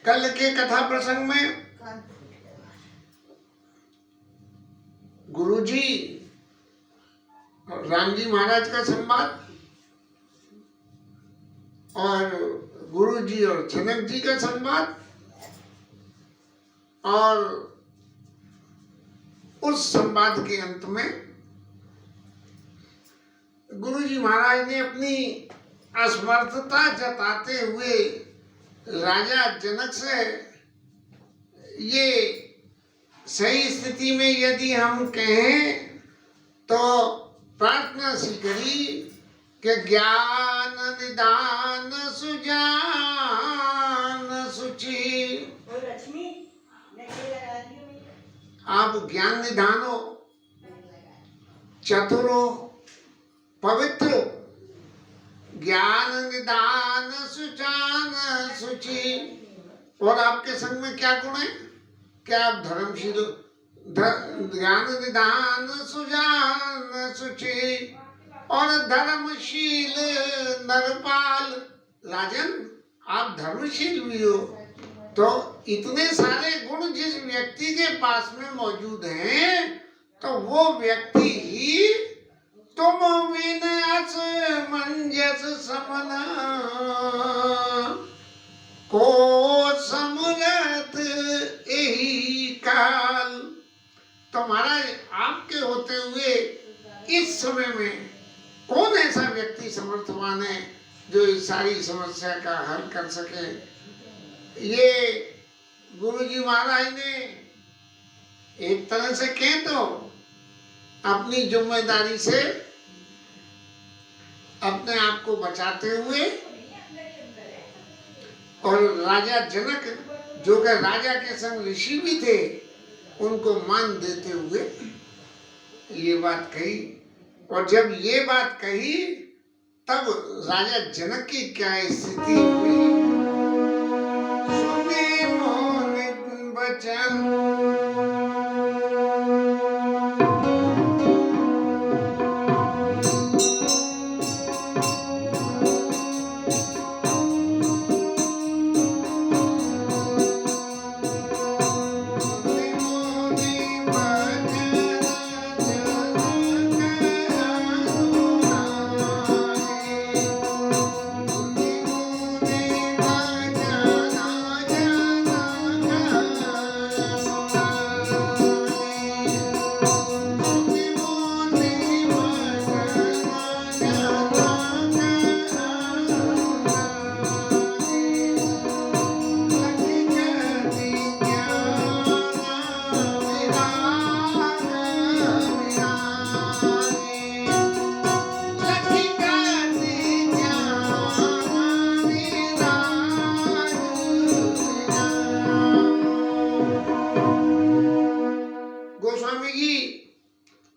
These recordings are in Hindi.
कल के कथा प्रसंग में गुरुजी और राम जी महाराज का संवाद और गुरुजी और जनक जी का संवाद और उस संवाद के अंत में गुरुजी महाराज ने अपनी असमर्थता जताते हुए राजा जनक से ये सही स्थिति में यदि हम कहें तो प्रार्थना सी करी कि ज्ञान निदान सुजान सुचि। आप ज्ञान निधान हो, चतुर हो, पवित्र हो, ज्ञान निदान सुजान सुचि। और आपके संग में क्या गुण है? क्या आप धर्मशील, ज्ञान निदान सुजान सुचि और धर्मशील नरपाल। राजन, आप धर्मशील भी हो, तो इतने सारे गुण जिस व्यक्ति के पास में मौजूद हैं तो वो व्यक्ति ही तुम बिन अस मंजस समना को समरथ यही काल। तो महाराज, आपके होते हुए इस समय में कौन ऐसा व्यक्ति समर्थवान है जो इस सारी समस्या का हल कर सके? ये गुरुजी महाराज ने एक तरह से कहें तो अपनी जिम्मेदारी से अपने आप को बचाते हुए और राजा जनक जो कि राजा के संग ऋषि भी थे उनको मान देते हुए ये बात कही। और जब ये बात कही तब राजा जनक की क्या स्थिति हुई? सुने मोहन बचन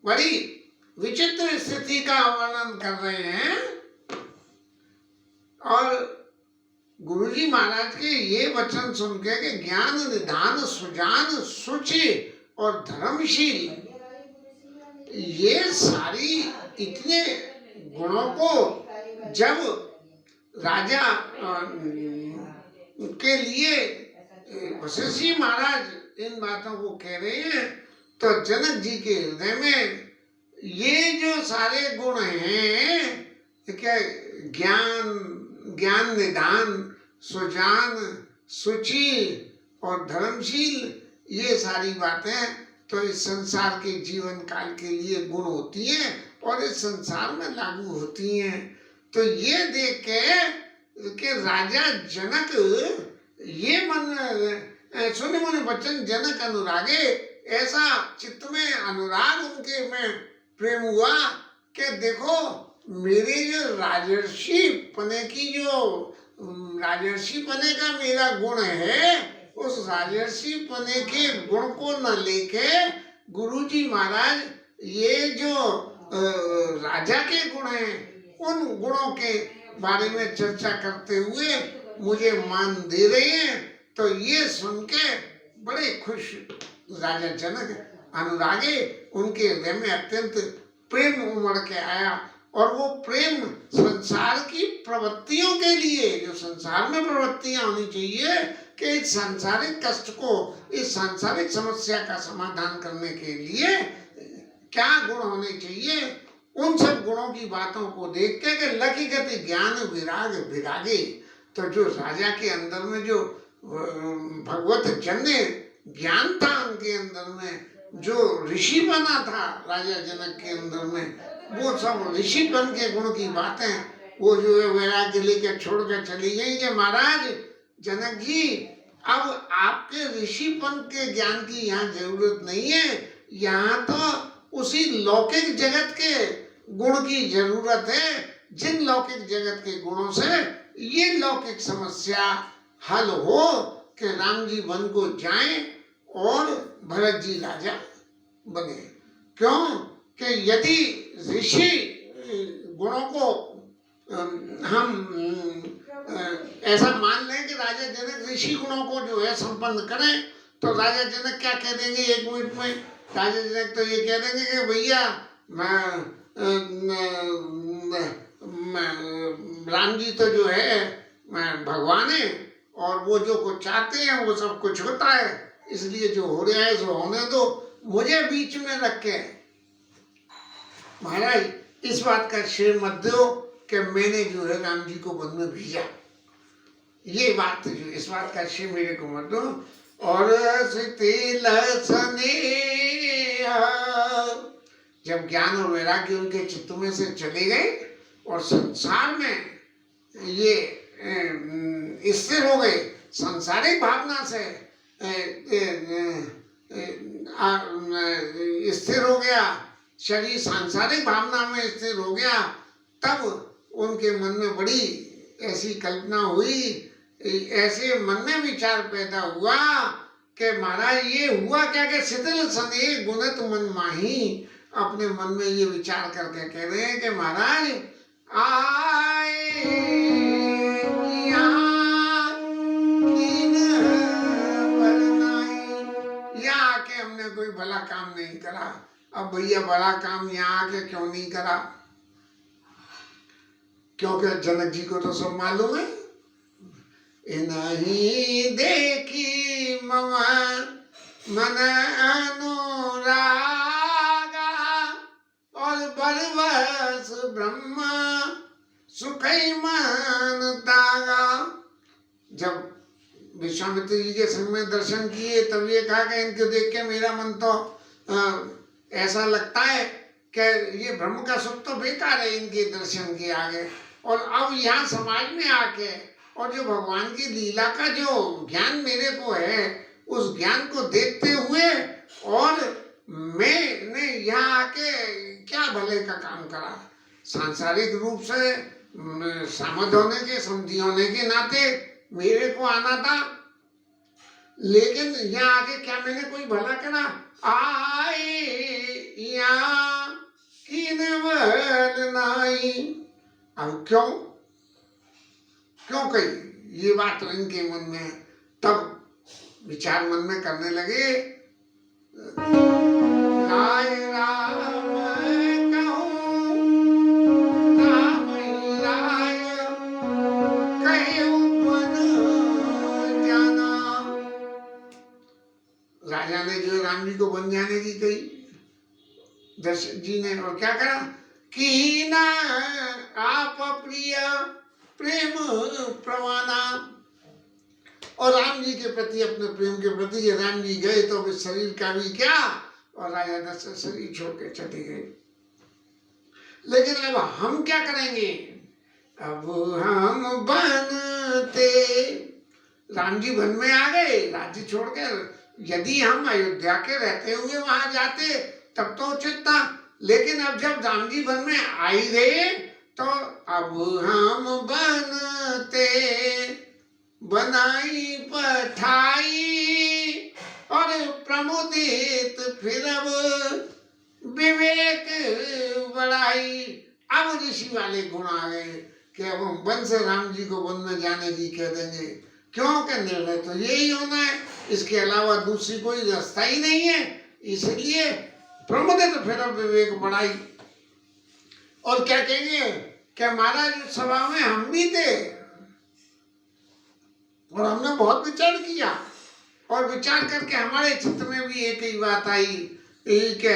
बड़ी विचित्र स्थिति का वर्णन कर रहे हैं। और गुरुजी महाराज के ये वचन सुन के कि ज्ञान निधान सुजान सुचि और धर्मशील, ये सारी इतने गुणों को जब राजा के लिए वशिष्ठ जी महाराज इन बातों को कह रहे हैं तो जनक जी के हृदय में ये जो सारे गुण हैं, क्या ज्ञान निधान सुजान सुचि और धर्मशील, ये सारी बातें तो इस संसार के जीवन काल के लिए गुण होती हैं और इस संसार में लागू होती हैं। तो ये देख के राजा जनक ये मन सुने मुनि बचन जनक अनुरागे, ऐसा चित्त में अनुराग उनके में प्रेम हुआ कि देखो मेरे जो राजर्षि पने की जो राजर्षि पने का मेरा गुण है, उस राजर्षि पने के गुण को न लेके गुरुजी महाराज ये जो राजा के गुण हैं उन गुणों के बारे में चर्चा करते हुए मुझे मान दे रहे हैं। तो ये सुन के बड़े खुश राजा जनक अनुरागे, उनके हृदय में अत्यंत प्रेम उमड़ के आया और वो प्रेम संसार की प्रवृत्तियों के लिए, जो संसार में प्रवृत्तियां होनी चाहिए, कि इस सांसारिक कष्ट को, इस सांसारिक समस्या का समाधान करने के लिए क्या गुण होने चाहिए। उन सब गुणों की बातों को देख के लकी गति ज्ञान विराग विरागे। तो जो राजा के अंदर में जो भगवत जन्य ज्ञान था, उनके अंदर में जो ऋषि बना था राजा जनक के अंदर में, वो सब ऋषि बन के गुण की बातें वो जो है वैराग्य लेकर छोड़कर चली गई कि महाराज जनक जी, अब आपके ऋषिपन के ज्ञान की यहाँ जरूरत नहीं है, यहाँ तो उसी लौकिक जगत के गुण की जरूरत है, जिन लौकिक जगत के गुणों से ये लौकिक समस्या हल हो कि राम जी वन को जाएं और भरत जी राजा बने। क्यों कि यदि ऋषि गुणों को हम ऐसा मान लें कि राजा जनक ऋषि गुणों को जो है संपन्न करें, तो राजा जनक क्या कह देंगे एक मिनट में? राजा जनक तो ये कह देंगे कि भैया राम जी तो जो है भगवान है और वो जो कुछ चाहते हैं वो सब कुछ होता है, इसलिए जो हो रहा है सो होने दो, मुझे बीच में रख के महाराज इस बात का श्रेय मत दो कि मैंने जो है राम जी को वन में भेजा। ये बात जो इस बात का श्रेय मेरे को मत दो। और जब ज्ञान और वैराग्य उनके चित्त में से चले गए और संसार में ये स्थिर हो गए, सांसारिक भावना से स्थिर हो गया, शरीर सांसारिक भावना में स्थिर हो गया, तब उनके मन में बड़ी ऐसी कल्पना हुई, ऐसे मन में विचार पैदा हुआ कि महाराज ये हुआ क्या कि शिथिल स्नेह गुणित मन माही। अपने मन में ये विचार करके कह रहे हैं कि महाराज आए यहाँ आके हमने कोई भला काम नहीं करा, अब भैया बड़ा काम यहाँ आके क्यों नहीं करा? क्योंकि जनक जी को तो सब मालूम है, नहीं देखी मम मन अनुरागा और बरबस ब्रह्म सुखई मन तागा। जब विश्वामित्र जी के संग में दर्शन किए तब ये कहा कि इनको देख के मेरा मन तो ऐसा लगता है कि ये ब्रह्म का सुख तो बेकार है इनके दर्शन के आगे। और अब यहाँ समाज में आके और जो भगवान की लीला का जो ज्ञान मेरे को है, उस ज्ञान को देखते हुए और मैंने यहाँ आके क्या भले का काम करा। सांसारिक रूप से समझ होने के, समझी होने के नाते मेरे को आना था, लेकिन यहाँ आके क्या मैंने कोई भला करा? आए यहाँ किन बल नाई। अब क्यों कही ये बात इनके मन में? तब विचार मन में करने लगे, राय राम कहूँ राम राय कहूँ मन जाना। राजा ने जो राम जी को बन जाने की कही, दशरथ जी ने और क्या करा कि ना आप प्रिय प्रेम प्रवाना। और राम जी के प्रति, अपने प्रेम के प्रति राम जी गए तो शरीर का भी क्या, और राजा दशरथ शरीर छोड़ के चले गए। लेकिन अब हम क्या करेंगे? अब हम बनते, राम जी वन में आ गए राज्य छोड़कर। यदि हम अयोध्या के रहते हुए वहां जाते तब तो उचित था, लेकिन अब जब राम जी वन में आ ही गए तो अब हम बनते बनाई पठाई और प्रमुदित फिर अब विवेक बढ़ाई। अब ऋषि वाले गुण आ गए कि अब हम वन से राम जी को वन में जाने की कह देंगे, क्योंकि निर्णय तो यही होना है, इसके अलावा दूसरी कोई रास्ता ही नहीं है। इसलिए प्रमुदित फिर अब विवेक बढ़ाई। और क्या कहेंगे कि महाराज सभा में हम भी थे और हमने बहुत विचार किया और विचार करके हमारे चित्त में भी एक ही बात आई कि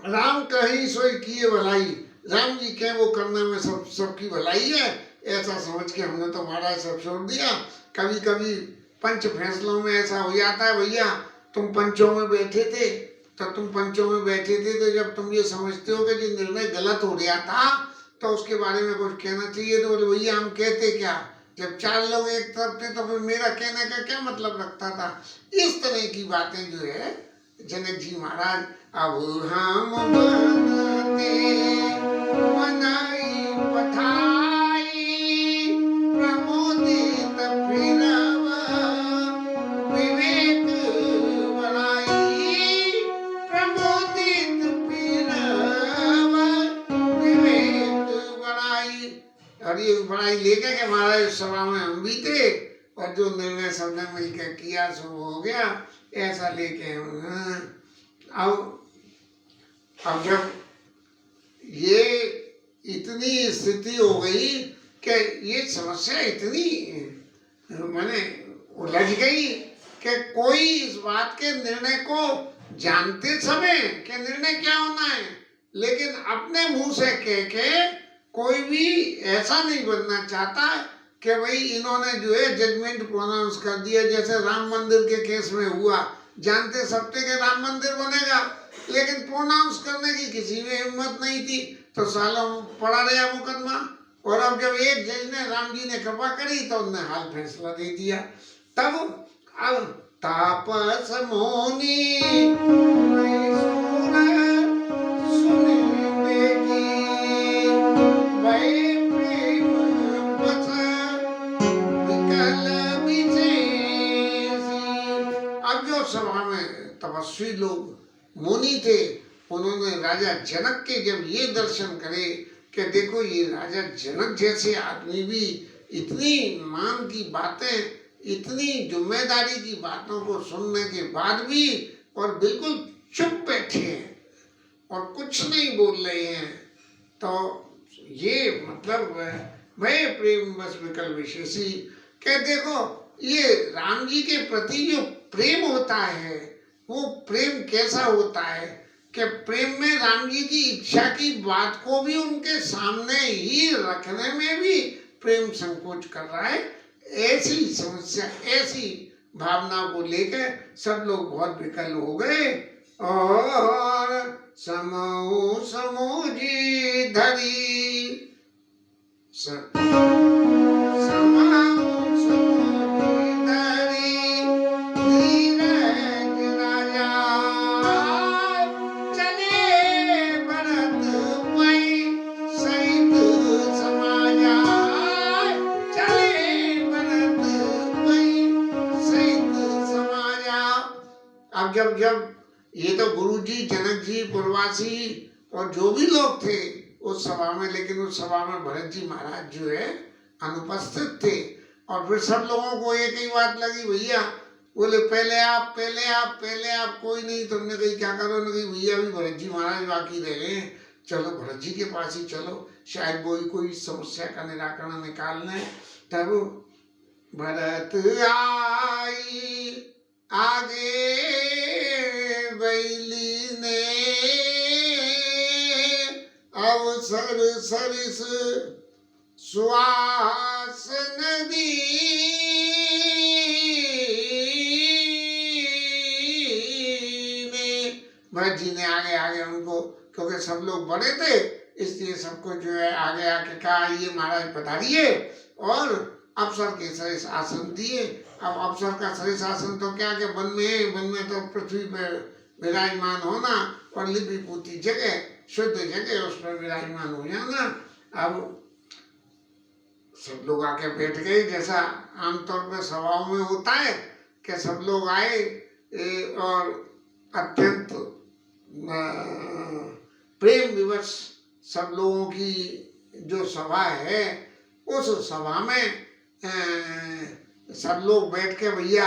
राम कहीं सोई किए भलाई, राम जी के वो करने में सबकी भलाई है, ऐसा समझ के हमने तो महाराज सब छोड़ दिया। कभी कभी पंच फैसलों में ऐसा हो जाता है, भैया तुम पंचों में बैठे थे तो जब तुम ये समझते हो कि जो निर्णय गलत हो गया था तो उसके बारे में कुछ कहना चाहिए, तो बोले भैया हम कहते क्या, जब 4 लोग एक तरफ थे तो फिर मेरा कहने का क्या मतलब रखता था। इस तरह की बातें जो है जनक जी महाराज, अब हम बनते बनाई पठाई प्रमोदित फिरव विवेक बढ़ाई, प्रमोदित फिरव विवेक बढ़ाई। और ये बढ़ाई लेके के महाराज सभा में हम भी थे और जो निर्णय सबने मिलकर किया सो हो गया, ऐसा लेके अब जब ये इतनी स्थिति हो गई कि ये समस्या इतनी माने उलझ गई कि कोई इस बात के निर्णय को जानते समय कि निर्णय क्या होना है, लेकिन अपने मुंह से कह के कोई भी ऐसा नहीं बनना चाहता कि भाई इन्होंने जो है जजमेंट प्रोनाउंस कर दिया, जैसे राम मंदिर के केस में हुआ। जानते सब थे कि राम मंदिर बनेगा, लेकिन प्रोनाउंस करने की किसी में हिम्मत नहीं थी, तो सालों पड़ा रहा मुकदमा। और अब जब एक जज ने, राम जी ने कृपा करी तो उन्होंने हाल फैसला दे दिया। तब अब तापस मोनी सभा में तपस्वी लोग मुनि थे, उन्होंने राजा जनक के जब ये दर्शन करे कि देखो ये राजा जनक जैसे आदमी भी इतनी मान की बातें, इतनी जिम्मेदारी की बातों को सुनने के बाद भी और बिल्कुल चुप बैठे हैं और कुछ नहीं बोल रहे हैं, तो ये मतलब वह प्रेम बस विकल विशेषी के देखो ये राम जी के प्रति जो प्रेम होता है वो प्रेम कैसा होता है कि प्रेम में राम जी की इच्छा की बात को भी उनके सामने ही रखने में भी प्रेम संकोच कर रहा है। ऐसी समस्या, ऐसी भावना को लेकर सब लोग बहुत विकल हो गए और समो समोजी धरी जब ये तो गुरु जी, जनक जी, पुरवासी और जो भी लोग थे उस सभा में, लेकिन उस सभा में भरत जी महाराज जो है अनुपस्थित थे। और फिर सब लोगों को एक ही बात लगी, भैया बोले पहले आप, कोई नहीं। तुमने कही क्या करो, ने कही भैया अभी भरत जी महाराज बाकी रह गए हैं, चलो भरत जी के पास ही चलो, शायद वो ही कोई समस्या का निराकरण निकाल लें। तब भरत आई आगे बैली ने अवसर सरिस सुहासन दीने। भरत जी ने आगे आगे उनको, क्योंकि सब लोग बड़े थे इसलिए सबको जो है आगे आके कहा ये महाराज पधारिए और अफसर के सरिस आसन दिए। अब अफसर का सरिस आसन तो क्या के वन में तो पृथ्वी पर विराजमान होना और लिपि पोती जगह, शुद्ध जगह उस पर विराजमान हो जाना। अब सब लोग आके बैठ गए, जैसा आमतौर पर सभाओं में होता है कि सब लोग आए और अत्यंत प्रेम विवश सब लोगों की जो सभा है उस सभा में सब लोग बैठ के भैया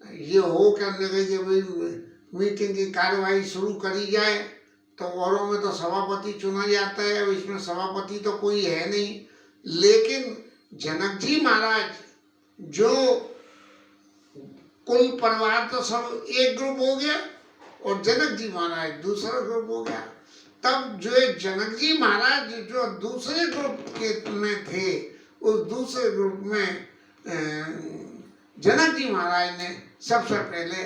ये हो करने लगे कि भाई मीटिंग की कार्यवाही शुरू करी जाए। तो औरों में तो सभापति चुना जाता है, अब इसमें सभापति तो कोई है नहीं, लेकिन जनक जी महाराज जो कुल परिवार तो सब एक ग्रुप हो गया और जनक जी महाराज दूसरा ग्रुप हो गया। तब जो जनक जी महाराज जो दूसरे ग्रुप के में थे, उस दूसरे ग्रुप में जनक जी महाराज ने सबसे पहले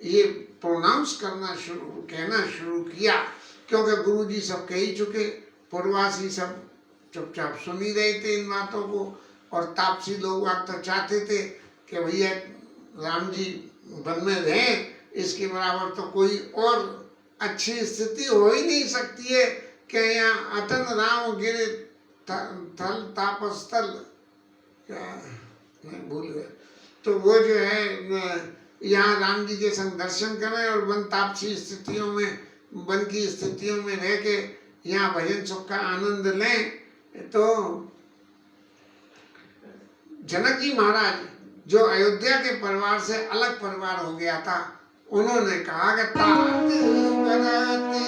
ये प्रोनाउंस कहना शुरू किया, क्योंकि गुरु जी सब कह ही चुके, पूर्ववासी सब चुपचाप सुन ही रहे थे इन बातों को। और तापसी लोग तो चाहते थे कि भैया राम जी वन में रहें, इसके बराबर तो कोई और अच्छी स्थिति हो ही नहीं सकती है कि यहाँ अतन राम गिरे थल तापस्थल, क्या मैं भूल गया, तो वो जो है यहाँ राम जी के संग दर्शन करें और वन तापसी स्थितियों में, वन की स्थितियों में रह के यहाँ भजन सुख का आनंद लें। तो जनक जी महाराज जो अयोध्या के परिवार से अलग परिवार हो गया था, उन्होंने कहा कि तात बरती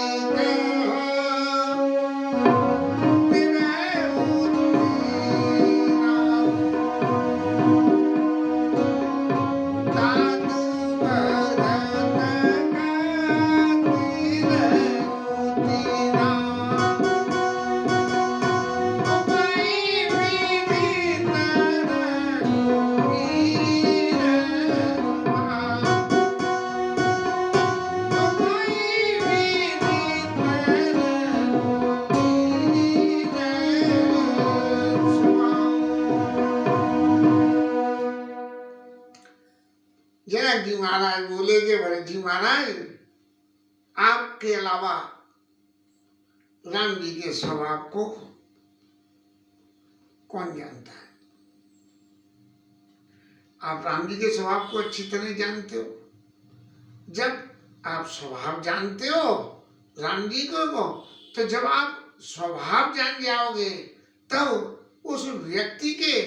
जनक जी महाराज बोले कि भरत जी महाराज, आपके अलावा राम जी के स्वभाव को कौन जानता है? आप राम जी के स्वभाव को अच्छी तरह जानते हो। जब आप स्वभाव जानते हो राम जी को, तो जब आप स्वभाव जान जाओगे तब उस व्यक्ति के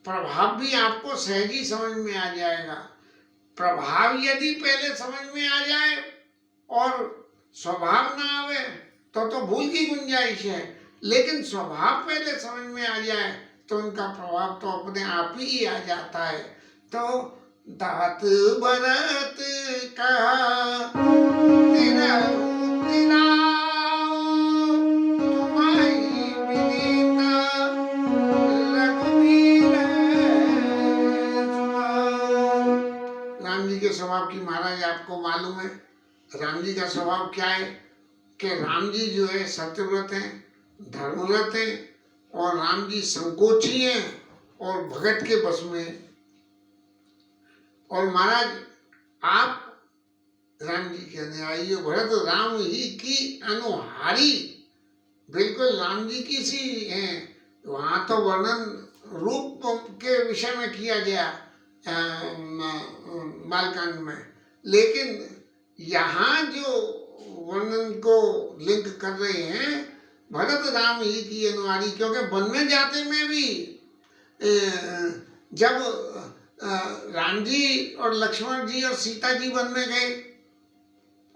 प्रभाव भी आपको सहज ही समझ में आ जाएगा। प्रभाव यदि पहले समझ में आ जाए और स्वभाव ना आवे तो भूल की गुंजाइश है, लेकिन स्वभाव पहले समझ में आ जाए तो उनका प्रभाव तो अपने आप ही आ जाता है। तो दात भरत कहा तेरा स्वभाव की महाराज आपको मालूम है। राम जी का स्वभाव क्या है कि राम जी जो है सत्यव्रत हैं, धर्मव्रत हैं, और राम जी संकोची हैं और भगत के बस में। और महाराज आप राम जी के अनुयायी हो, भरत राम ही की अनुहारी, बिल्कुल राम जी की सी हैं। वहाँ तो वर्णन रूप के विषय में किया गया बालकांड में, लेकिन यहाँ जो वर्णन को लिंक कर रहे हैं भरत राम ही की अनुहारी, क्योंकि वन में जाते में भी जब राम जी और लक्ष्मण जी और सीता जी वन में गए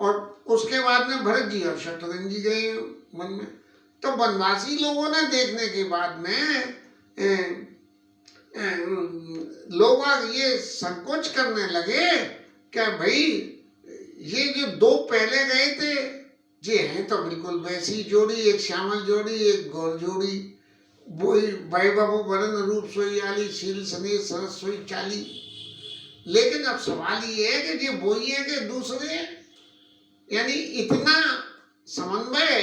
और उसके बाद में भरत जी और शत्रुघ्न जी गए वन में, तो वनवासी लोगों ने देखने के बाद में लोग ये संकोच करने लगे क्या भाई ये जो दो पहले गए थे ये हैं तो बिल्कुल वैसी जोड़ी, एक श्यामल जोड़ी एक गौर जोड़ी, वही वैभव वरण रूप सोई आली, शील स्नेह सरस सोई चाली। लेकिन अब सवाल ये है कि ये वही है कि दूसरे, यानी इतना समन्वय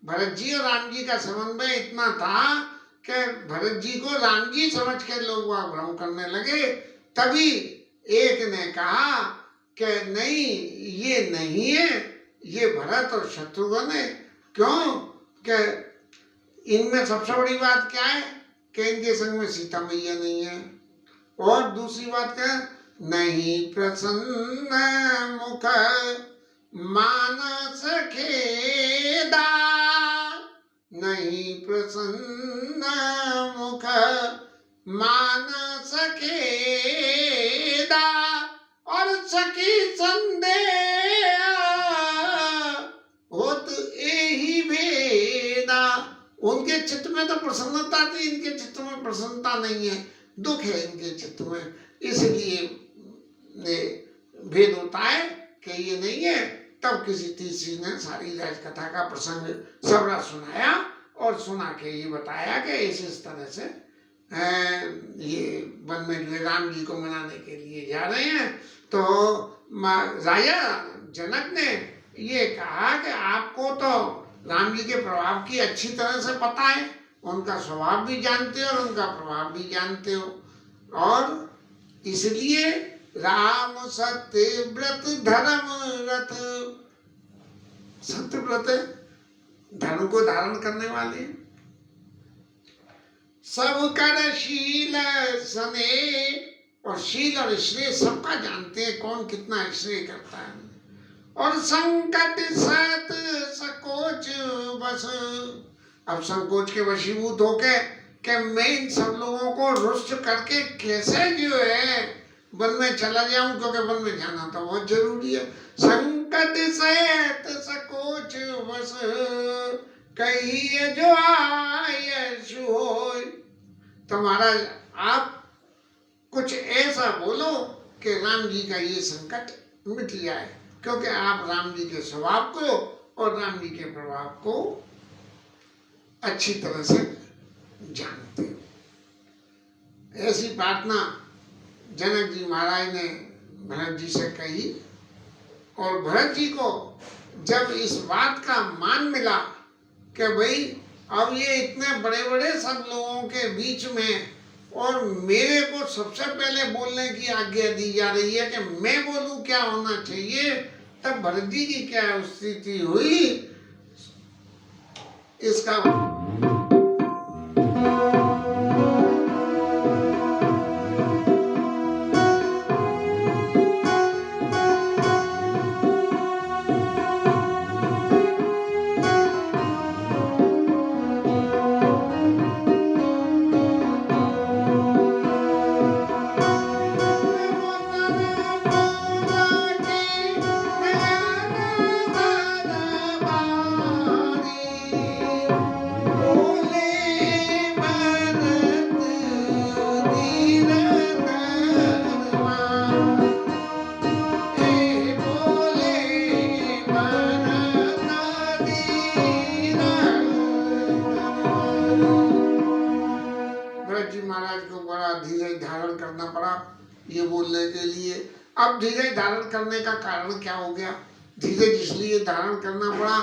भरत जी और राम जी का समन्वय इतना था कि भरत जी को राम जी समझ के लोग वह भ्रम करने लगे। तभी एक ने कहा कि नहीं ये नहीं है, ये भरत और शत्रुघ्न है। क्यों कि इनमें सबसे बड़ी बात क्या है कि इनके संग में सीता मैया नहीं है, और दूसरी बात क्या है, नहीं प्रसन्न मुख मानस खेदा, नहीं प्रसन्न मुख मानस खेदा, और सखी संदेह होत एहि भेदा। उनके चित्त में तो प्रसन्नता थी, इनके चित्त में प्रसन्नता नहीं है, दुख है इनके चित्त में, इसलिए भेद होता है कि ये नहीं है। तब किसी तीसरी ने सारी राजकथा का प्रसंग सबरा सुनाया और सुना के ये बताया कि इस तरह से ये वन में जो है राम जी को मनाने के लिए जा रहे हैं। तो राजा जनक ने ये कहा कि आपको तो राम जी के प्रभाव की अच्छी तरह से पता है, उनका स्वभाव भी जानते हो और उनका प्रभाव भी जानते हो, और इसलिए राम सत्य व्रत धर्म रथ, सत्य व्रत धर्म को धारण करने वाले, सब कर शील सने, और शील और श्रेय सबका जानते हैं, कौन कितना श्रेय करता है, और संकट सत सकोच बस। अब संकोच के वशीभूत होके कि मैं इन सब लोगों को रुष्ट करके कैसे जो है वन में चला जाऊं, क्योंकि वन में जाना तो बहुत जरूरी है। संकट सत सकोच बस, कहिए जो आए होय। तो महाराज आप कुछ ऐसा बोलो कि राम जी का ये संकट मिट जाए, क्योंकि आप राम जी के स्वभाव को और राम जी के प्रभाव को अच्छी तरह से जानते हो। ऐसी प्रार्थना जनक जी महाराज ने भरत जी से कही, और भरत जी को जब इस बात का मान मिला कि भाई अब ये इतने बड़े बड़े सब लोगों के बीच में और मेरे को सबसे पहले बोलने की आज्ञा दी जा रही है कि मैं बोलूं क्या होना चाहिए, तब भरत जी की क्या स्थिति हुई इसका ये बोलने के लिए। अब धीरज धारण करने का कारण क्या हो गया? धीरज इसलिए धारण करना पड़ा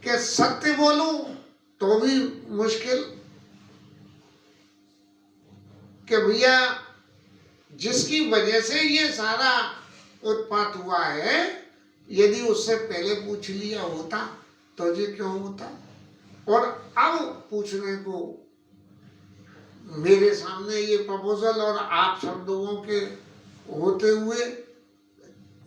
कि सत्य बोलूं तो भी मुश्किल, कि भैया जिसकी वजह से ये सारा उत्पात हुआ है, यदि उससे पहले पूछ लिया होता तो ये क्यों होता, और अब पूछने को मेरे सामने ये प्रपोजल और आप सब लोगों के होते हुए,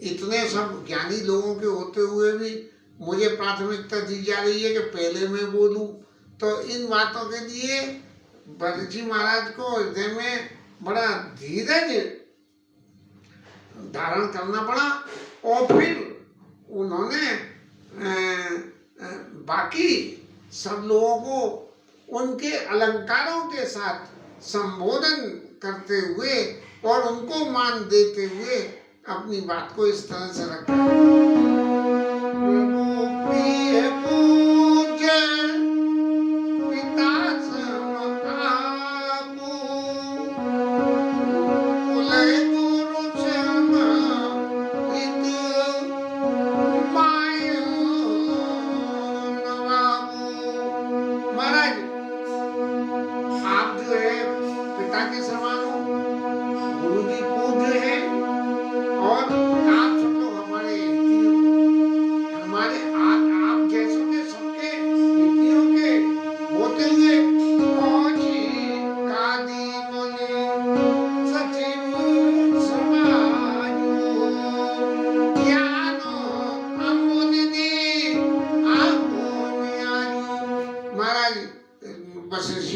इतने सब ज्ञानी लोगों के होते हुए भी मुझे प्राथमिकता दी जा रही है कि पहले मैं बोलूं। तो इन बातों के लिए भरत जी महाराज को हृदय में बड़ा धीरज धारण करना पड़ा, और फिर उन्होंने बाकी सब लोगों को उनके अलंकारों के साथ संबोधन करते हुए और उनको मान देते हुए अपनी बात को इस तरह से रखा।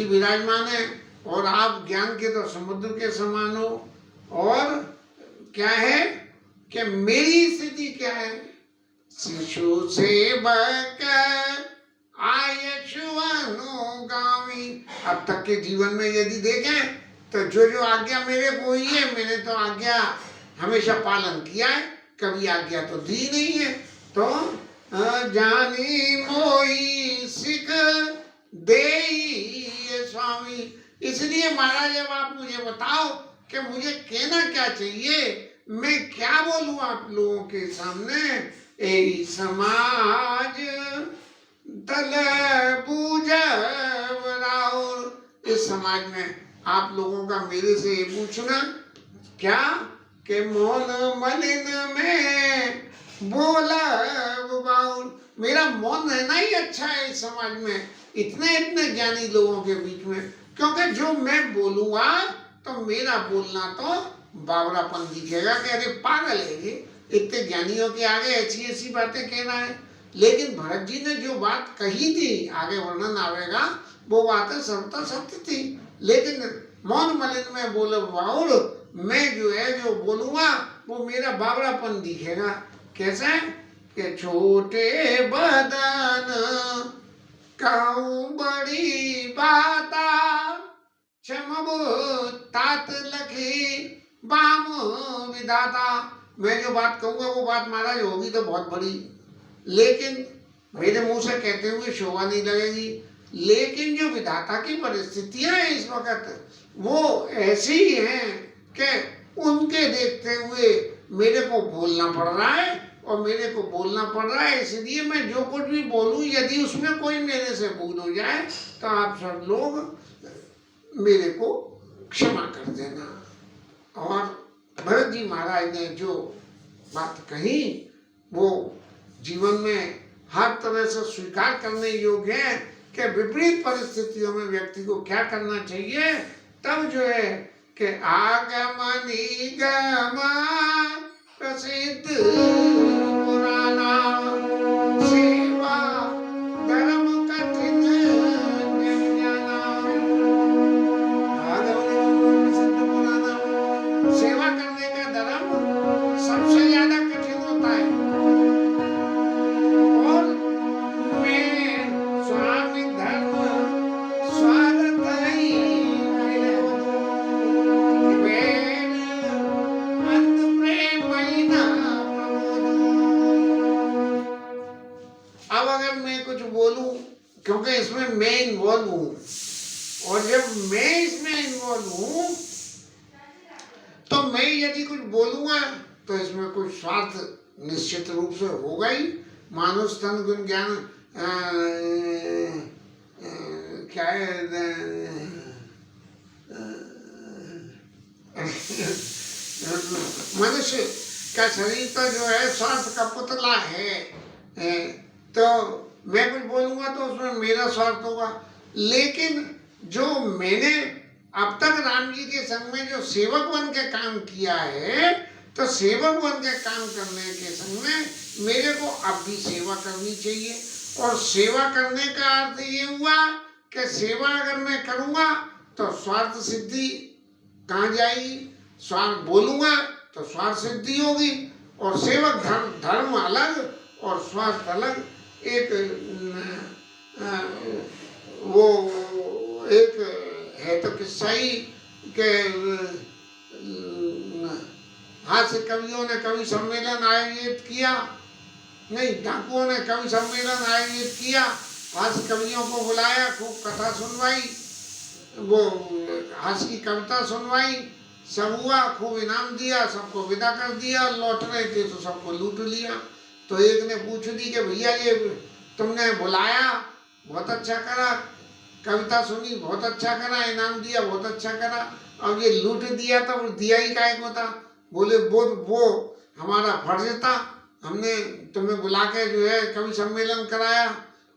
विराजमान है और आप ज्ञान के तो समुद्र के समान हो, और क्या है कि मेरी स्थिति क्या है? शिशु सेवक आयुष्वनुगामी। अब तक के जीवन में यदि देखें तो जो जो आज्ञा मेरे को हुई है, मैंने तो आज्ञा हमेशा पालन किया है, कभी आज्ञा तो दी नहीं है। तो जानी मोई सिख देई स्वामी। इसलिए महाराज अब आप मुझे बताओ कि मुझे कहना क्या चाहिए, मैं क्या बोलूं आप लोगों के सामने। ए समाज दल पूजब राउर। इस समाज में आप लोगों का मेरे से ये पूछना क्या कि मौन मलिन में बोला बाउल। मेरा मौन रहना ही अच्छा है इस समाज में, इतने इतने ज्ञानी लोगों के बीच में, क्योंकि जो मैं बोलूंगा तो मेरा बोलना तो बावरापन दिखेगा कि अरे पागल है ये, इतने ज्ञानियों के आगे ऐसी ऐसी बातें कहना है। लेकिन भरत जी ने जो बात कही थी, आगे वर्णन आवेगा, वो बातें सर्वथा सत्य थी। लेकिन मौन मलिन में बोले बाउल, मैं जो है जो बोलूंगा वो मेरा बावरापन दिखेगा। कैसे कि छोटे बदन कहूँ बड़ी बाता, क्षमब तात लखी बाम विधाता। मैं जो बात कहूँगा वो बात महाराज होगी तो बहुत बड़ी, लेकिन मेरे मुंह से कहते हुए शोभा नहीं लगेगी। लेकिन जो विधाता की परिस्थितियां हैं इस वक्त वो ऐसी हैं कि उनके देखते हुए मेरे को बोलना पड़ रहा है, और मेरे को बोलना पड़ रहा है इसलिए मैं जो कुछ भी बोलूं, यदि उसमें कोई मेरे से भूल हो जाए तो आप सब लोग मेरे को क्षमा कर देना। और भरत जी महाराज ने जो बात कही वो जीवन में हर तरह से स्वीकार करने योग्य है कि विपरीत परिस्थितियों में व्यक्ति को क्या करना चाहिए। तब जो है कि आगम निगम प्रसिद्ध पुराना, सेवा धर्म कठिन जन जाना। आगम निगम प्रसिद्ध पुराना, सेवा करने का धर्म सबसे ज्यादा कठिन होता है। और मैं स्वामी धर्म स्वागत अब अगर मैं कुछ बोलूं, क्योंकि इसमें मैं इन्वॉल्व हूं, और जब मैं इसमें इन्वॉल्व हूं तो मैं यदि कुछ बोलूंगा तो इसमें कुछ स्वार्थ निश्चित रूप से होगा ही। मानव स्तन गुण ज्ञान क्या है, मनुष्य का शरीर तो जो है स्वार्थ का पुतला है। तो मैं कुछ बोलूंगा तो उसमें मेरा स्वार्थ होगा। लेकिन जो मैंने अब तक राम जी के संग में जो सेवक बन के काम किया है, तो सेवक बन के काम करने के संग में मेरे को अब भी सेवा करनी चाहिए। और सेवा करने का अर्थ ये हुआ कि सेवा अगर मैं करूंगा तो स्वार्थ सिद्धि कहाँ जाएगी। स्वार्थ बोलूंगा तो स्वार्थ सिद्धि होगी, और सेवक धर्म अलग और स्वार्थ अलग। एक वो एक है तो किस्सा ही के हास्य कवियों ने कवि सम्मेलन आयोजित किया, नहीं डाकुओं ने कवि सम्मेलन आयोजित किया, हास्य कवियों को बुलाया, खूब कथा सुनवाई, वो हास्य की कविता सुनवाई, सब हुआ, खूब इनाम दिया, सबको विदा कर दिया। लौट रहे थे तो सबको लूट लिया। तो एक ने पूछ दी कि भैया ये तुमने बुलाया, बहुत अच्छा करा, कविता सुनी, बहुत अच्छा करा, इनाम दिया, बहुत अच्छा करा, अब ये लूट दिया तो दिया ही काहे को था। बोले वो हमारा फर्ज था, हमने तुम्हें बुला के जो है कवि सम्मेलन कराया,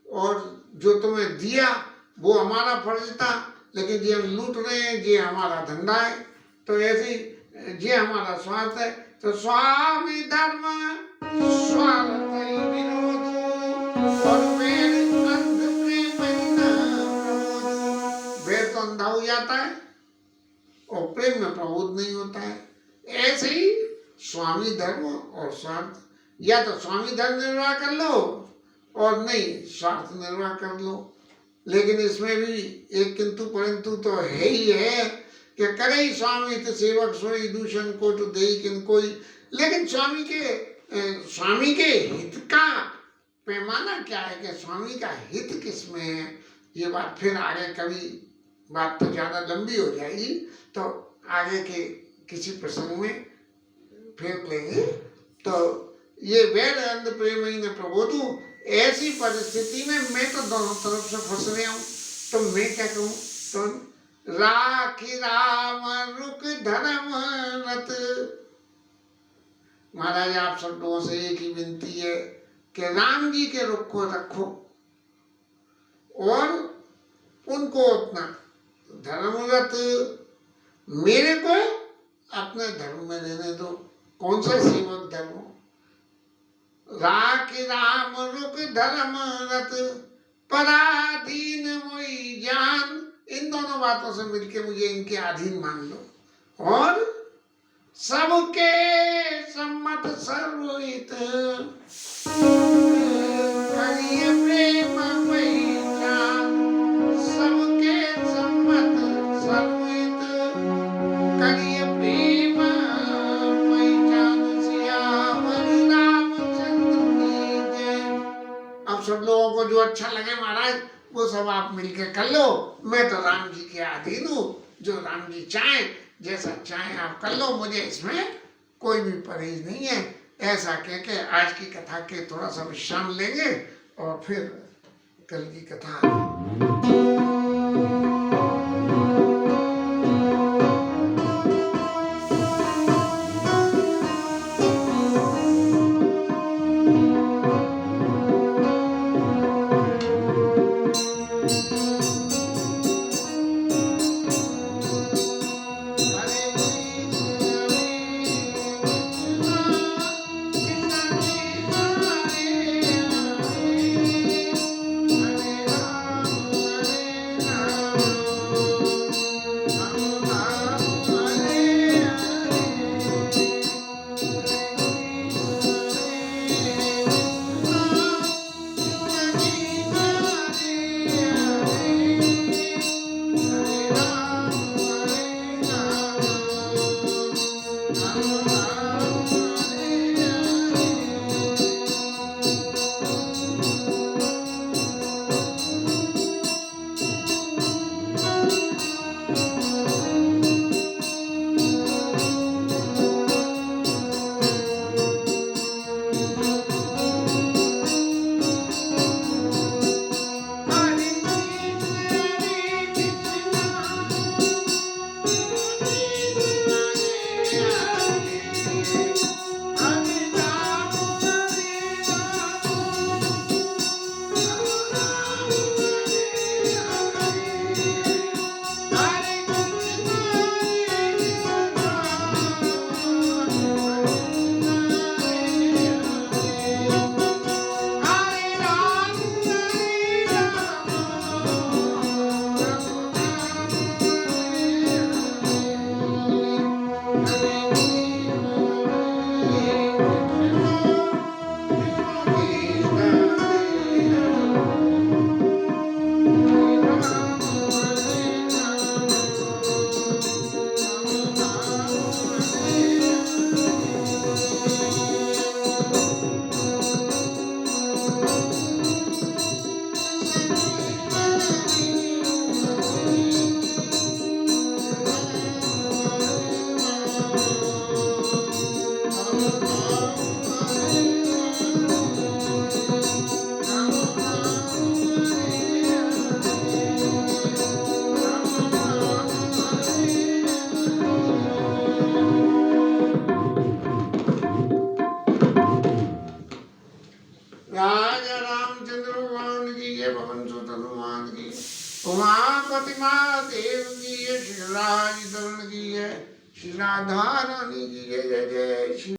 और जो तुम्हें दिया वो हमारा फर्ज था, लेकिन ये हम लूट रहे हैं, ये हमारा धंधा है। तो ऐसे ये हमारा स्वार्थ है। तो स्वामी धर्म स्वार्थ विरोध, और वेद अंध प्रेम वेद तो अंधा हो जाता है और प्रेम में प्रबोध नहीं होता है। ऐसे ही स्वामी धर्म और स्वार्थ, या तो स्वामी धर्म निर्वाह कर लो और नहीं स्वार्थ निर्वाह कर लो। लेकिन इसमें भी एक किंतु परंतु तो है ही है कि करे स्वामी तो सेवक सोई दूषण कोट देई किन कोई। लेकिन स्वामी के हित का पैमाना क्या है कि स्वामी का हित किसमें है, ये बात फिर आगे कभी, बात तो ज्यादा लंबी हो जाएगी, तो आगे के किसी प्रसंग में फिर लेंगे। तो ये वैर अंध प्रेम ही न प्रबोधू, ऐसी परिस्थिति में मैं तो दोनों तरफ से फंस गया हूं, तो मैं क्या कहूं, तो राखी राम रुक धर्म रत। महाराज आप सब लोगों से एक ही विनती है कि राम जी के रुख को रखो और उनको अपना धर्मरत, मेरे को अपने धर्म में रहने दो। कौन सा सेवक धर्म? राखी राम रुक धर्म रत, पराधीन मोई जान। इन दोनों बातों से मिलके मुझे इनके अधीन मान लो और सबके सम्मत सर्वहित करिए प्रेम पहिचान। सबके सम्मत सर्वहित करिए प्रेम पहिचान। सियावर रामचंद्र की जय। अब सब लोगों को जो अच्छा लगे महाराज वो सब आप मिलके कर लो। मैं तो राम जी के अधीन हूँ, जो राम जी चाहे जैसा चाहे आप कर लो, मुझे इसमें कोई भी परहेज नहीं है। ऐसा कह के आज की कथा के थोड़ा सा विश्राम लेंगे और फिर कल की कथा। राजा रामचंद्र भगवान की जय, पवन सुत हनुमान की, उमापति महादेव की जय, श्री राज धरण की जय, श्री राधा रानी की जय। जय जय श्री